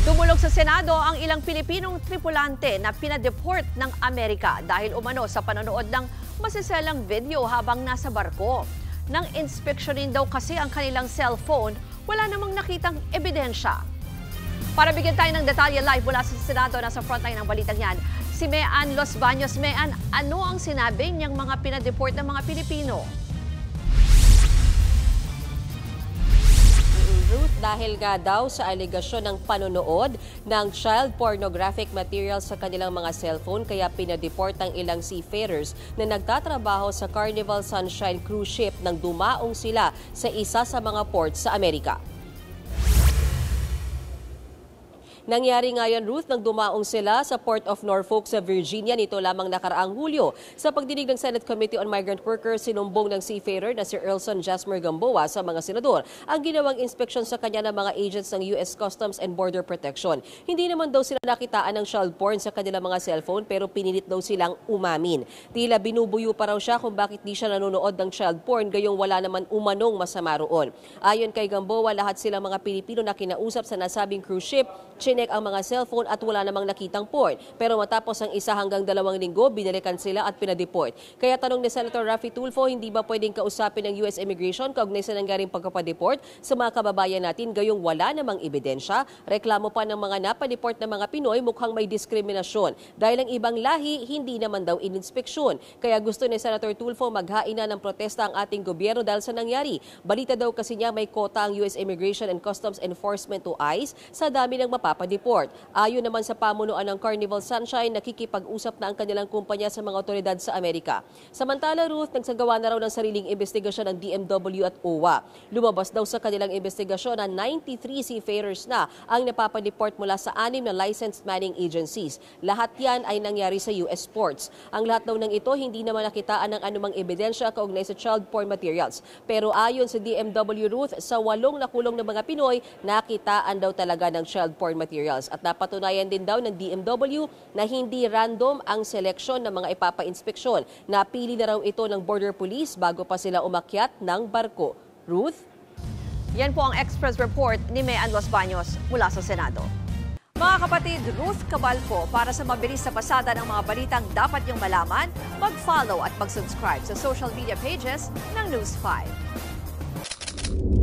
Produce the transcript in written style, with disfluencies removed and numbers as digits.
Dumulog sa Senado ang ilang Pilipinong tripulante na pinadeport ng Amerika dahil umano sa panonood ng masiselang video habang nasa barko. Nang inspeksyonin daw kasi ang kanilang cellphone, wala namang nakitang ebidensya. Para bigyan tayo ng detalye live mula sa Senado, nasa frontline ng balitang yan, si Mean Los Baños. Mean, ano ang sinabi niyang mga pinadeport ng mga Pilipino? Ruth, dahil nga daw sa alegasyon ng panonood ng child pornographic materials sa kanilang mga cellphone, kaya pinadeport ang ilang seafarers na nagtatrabaho sa Carnival Sunshine cruise ship nang dumaong sila sa isa sa mga port sa Amerika. Nangyari nga yan, Ruth, nang dumaong sila sa Port of Norfolk sa Virginia nito lamang nakaraang Hulyo. Sa pagdinig ng Senate Committee on Migrant Workers, sinumbong ng seafarer na si Erlson Jasmer Gamboa sa mga senador ang ginawang inspeksyon sa kanya ng mga agents ng U.S. Customs and Border Protection. Hindi naman daw sila nakitaan ng child porn sa kanilang mga cellphone pero pinilit daw silang umamin. Tila binubuyo pa raw siya kung bakit di siya nanonood ng child porn gayong wala naman umanong masama roon. Ayon kay Gamboa, lahat silang mga Pilipino na kinausap sa nasabing cruise ship, chinek ang mga cellphone at wala namang nakitang porn. Pero matapos ang 1 hanggang 2 linggo, binalikan sila at pinadeport. Kaya tanong ni Senator Raffy Tulfo, hindi ba pwedeng kausapin ng U.S. Immigration kaugnay sa nangyaring pagpapadeport sa mga kababayan natin gayong wala namang ebidensya? Reklamo pa ng mga napadeport na mga Pinoy, mukhang may diskriminasyon dahil ang ibang lahi hindi naman daw ininspeksyon. Kaya gusto ni Senator Tulfo maghain na ng protesta ang ating gobyerno dahil sa nangyari. Balita daw kasi niya may kota ang U.S. Immigration and Customs Enforcement o ICE sa dami ng mapapadeport. Ayon naman sa pamunuan ng Carnival Sunshine, nakikipag-usap na ang kanilang kumpanya sa mga otoridad sa Amerika. Samantala, Ruth, nagsagawa na raw ng sariling investigasyon ng DMW at OWA. Lumabas daw sa kanilang investigasyon na 93 seafarers na ang napapadeport mula sa 6 na licensed manning agencies. Lahat yan ay nangyari sa US ports. Ang lahat daw ng ito hindi naman nakitaan ng anumang ebidensya kaugnay sa child porn materials. Pero ayon sa DMW, Ruth, sa 8 nakulong na mga Pinoy, nakitaan daw talaga ng child porn materials. At napatunayan din daw ng DMW na hindi random ang seleksyon ng mga ipapa-inspeksyon. Napili na raw ito ng Border Police bago pa sila umakyat ng barko. Ruth? Yan po ang Express Report ni Mean Los Baños mula sa Senado. Mga kapatid, Ruth Cabalco, para sa mabilis na pasada ng mga balitang dapat niyong malaman, mag-follow at mag-subscribe sa social media pages ng News 5.